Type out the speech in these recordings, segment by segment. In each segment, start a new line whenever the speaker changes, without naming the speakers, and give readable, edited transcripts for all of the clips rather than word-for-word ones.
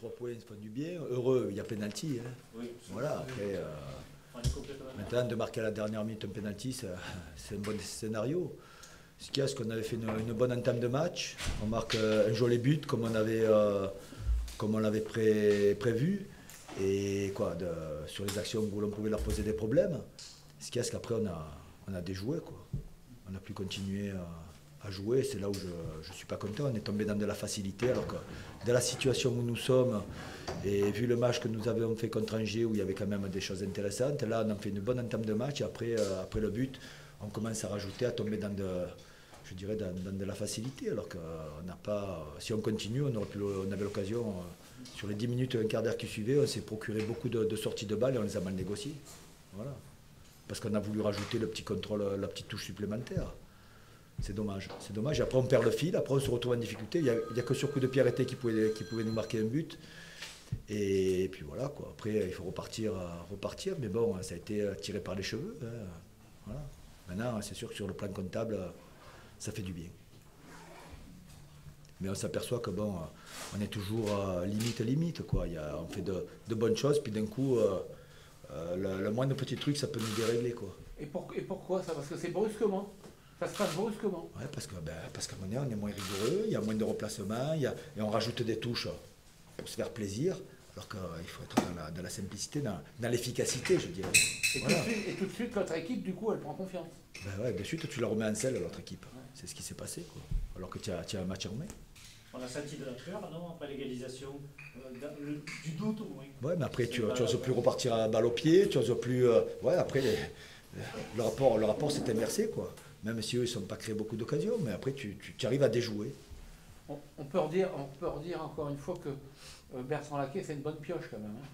3 points se font du bien. Heureux, il y a pénalty. Hein.
Oui.
Voilà, après, maintenant de marquer à la dernière minute un pénalty, c'est un bon scénario. Ce qu'il y a, c'est qu'on avait fait une bonne entame de match. On marque un joli but comme on l'avait prévu. Et quoi, sur les actions où l'on pouvait leur poser des problèmes. Ce qu'il y a, c'est qu'après, on a déjoué. Quoi. On a pu continuer à jouer. C'est là où je ne suis pas content. On est tombé dans de la facilité. Alors que dans la situation où nous sommes, et vu le match que nous avions fait contre Angers, où il y avait quand même des choses intéressantes, là, on a fait une bonne entame de match. Et après le but, on commence à rajouter, à tomber dans de la facilité. Alors qu'on n'a pas. Si on continue, on avait l'occasion. Sur les 10 minutes, un quart d'heure qui suivait, on s'est procuré beaucoup de sorties de balles et on les a mal négociées. Voilà. Parce qu'on a voulu rajouter le petit contrôle, la petite touche supplémentaire. C'est dommage. C'est dommage. Et après, on perd le fil. Après, on se retrouve en difficulté. Il n'y a que sur coup de pied arrêté qui pouvait nous marquer un but. Et puis voilà, quoi. Après, il faut repartir. Mais bon, ça a été tiré par les cheveux. Hein. Voilà. Maintenant, c'est sûr que sur le plan comptable, ça fait du bien. Mais on s'aperçoit que bon, on est toujours limite, quoi. On fait de bonnes choses, puis d'un coup, le moindre petit truc, ça peut nous dérégler, quoi.
Et pourquoi ça? Parce que c'est brusquement. Ça se passe brusquement.
Ouais, parce qu'à un moment donné, on est moins rigoureux, il y a moins de replacements, et on rajoute des touches pour se faire plaisir, alors qu'il faut être dans la simplicité, dans l'efficacité, je dirais.
Et tout de suite, l'autre équipe, du coup, elle prend confiance.
Ben ouais, de suite, tu la remets en selle, l'autre équipe. Ouais. C'est ce qui s'est passé, quoi. Alors que tu as un match en main.
On a senti de la peur, non, après l'égalisation, du doute au moins.
Ouais, mais après, tu n'oses plus repartir à balle au pied, tu n'oses plus. Ouais, après, le rapport s'est inversé, quoi. Même si eux, ils ne sont pas créés beaucoup d'occasions, mais après, tu arrives à déjouer.
On peut redire encore une fois que Bertrand Laquet, c'est une bonne pioche, quand même. Hein.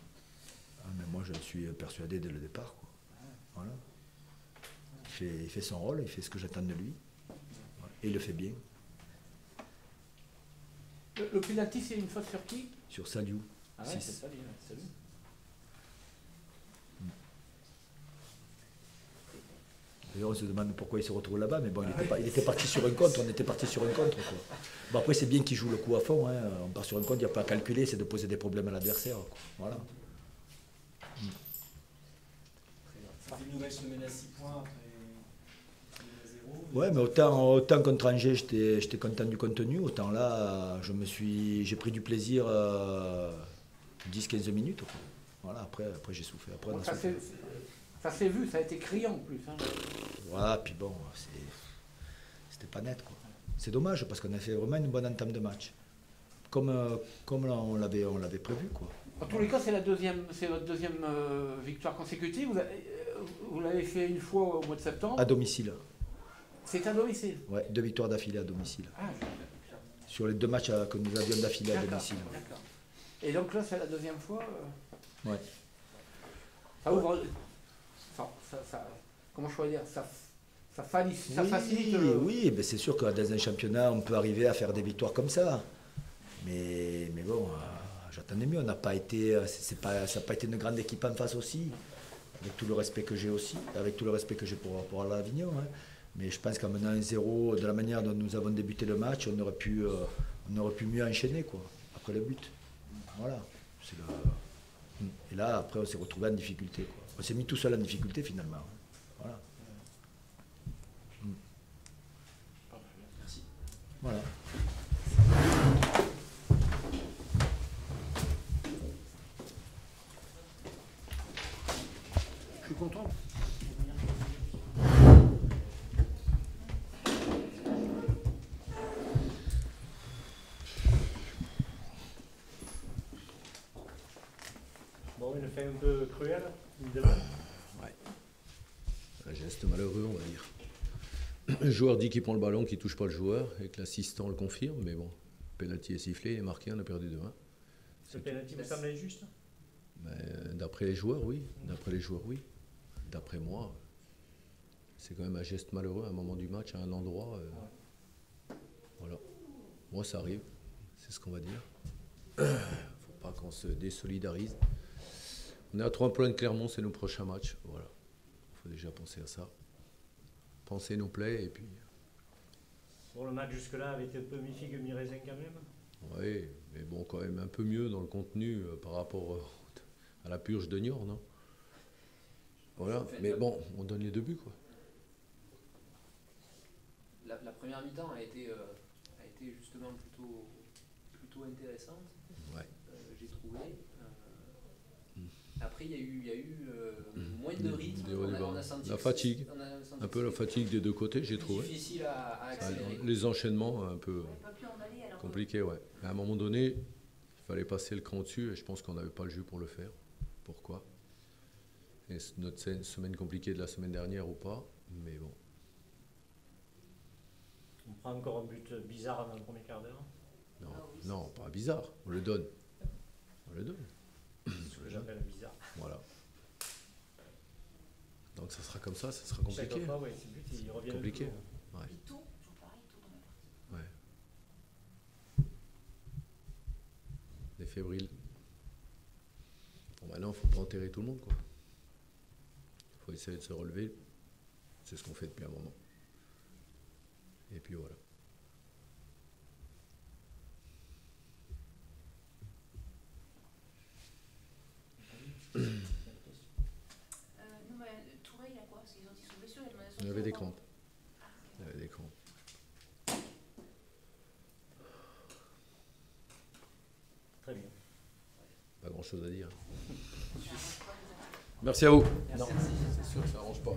Ah, mais moi, je suis persuadé dès le départ, quoi. Voilà. Il fait son rôle, il fait ce que j'attends de lui. Et il le fait bien.
Le penalty, c'est une faute sur qui?
Sur Saliou.
Ah ouais, c'est Saliou.
D'ailleurs, on se demande pourquoi il se retrouve là-bas, mais bon, il était parti sur un contre, on était parti sur un contre, quoi. Bon, après, c'est bien qu'il joue le coup à fond, hein. On part sur un contre, il n'y a pas à calculer, c'est de poser des problèmes à l'adversaire, quoi. Voilà.
Ça fait une nouvelle semaine à 6 points après 0.
Ouais, mais autant contre Angers, j'étais content du contenu, autant là, j'ai pris du plaisir 10-15 minutes, quoi. Voilà, après j'ai souffert. Après,
ça s'est vu, ça a été criant en plus. Hein.
Voilà, puis bon, c'était pas net, quoi. C'est dommage parce qu'on a fait vraiment une bonne entame de match. Comme on l'avait prévu, quoi.
En tous les cas, c'est votre deuxième victoire consécutive. Vous l'avez fait une fois au mois de septembre.
À domicile.
C'est à domicile?
Ouais, 2 victoires d'affilée à domicile.
Ah,
sur les 2 matchs que nous avions d'affilée à domicile.
D'accord. Et donc là, c'est la deuxième fois
Ouais.
Ça ouvre. Comment je pourrais dire ça facilite le...
Oui, ben c'est sûr que dans un championnat, on peut arriver à faire des victoires comme ça. Mais bon, j'attendais mieux. Ça n'a pas été une grande équipe en face aussi. Avec tout le respect que j'ai aussi, avec tout le respect que j'ai pour l'Avignon. Hein. Mais je pense qu'en menant un 0, de la manière dont nous avons débuté le match, on aurait pu mieux enchaîner, quoi, après le but. Voilà. Et là, après, on s'est retrouvé en difficulté, quoi. On s'est mis tout seul en difficulté, finalement. Voilà.
Merci.
Voilà.
Je suis content.
Bon, une fin un peu cruelle, évidemment.
Ouais. Un geste malheureux, on va dire. Le joueur dit qu'il prend le ballon, qu'il ne touche pas le joueur, et que l'assistant le confirme, mais bon, le pénalty est sifflé, il est marqué, on a perdu 2-1.
Ce pénalty vous semble injuste?
D'après les joueurs, oui. D'après les joueurs, oui. D'après moi, c'est quand même un geste malheureux à un moment du match, à un endroit. Voilà. Moi, ça arrive, c'est ce qu'on va dire. Il ne faut pas qu'on se désolidarise. On est à 3 points de Clermont, c'est nos prochains matchs. Voilà. Il faut déjà penser à ça. Penser nos plaies et puis...
Bon, le match jusque-là avait été un peu mi-figue, mi-raisin quand même.
Oui, mais bon, quand même un peu mieux dans le contenu par rapport à la purge de Niort, non? Voilà, mais bon, on donne les 2 buts, quoi.
La première mi-temps a été justement plutôt intéressante,
Ouais.
j'ai trouvé. Après, il y a eu moins de rythme. On a senti
la fatigue, un peu la fatigue des 2 côtés, j'ai trouvé.
Difficile à accélérer.
Les enchaînements un peu compliqués, ouais. Mais à un moment donné, il fallait passer le cran au-dessus et je pense qu'on n'avait pas le jus pour le faire. Pourquoi? Et notre semaine compliquée de la semaine dernière ou pas, mais bon.
On prend encore un but bizarre dans le premier quart d'heure.
Non, non, pas bizarre, on le donne. On le donne.
Ce que j'appelle bizarre.
Voilà. Donc ça sera comme ça sera compliqué.
Chaque fois, ouais, ces buts, ils reviennent.
Compliqué.
Toujours.
Ouais.
Et tout, toujours pareil, tout dans la partie.
Ouais. Les fébriles. Bon, maintenant, il ne faut pas enterrer tout le monde, quoi. Il faut essayer de se relever. C'est ce qu'on fait depuis un moment. Et puis voilà.
Touré, il a quoi? Parce qu'ils ont dit sous blessure,
Il avait des crampes. Il avait des crampes.
Très bien.
Pas grand chose à dire. Merci à vous.
Non.
C'est sûr que ça arrange pas.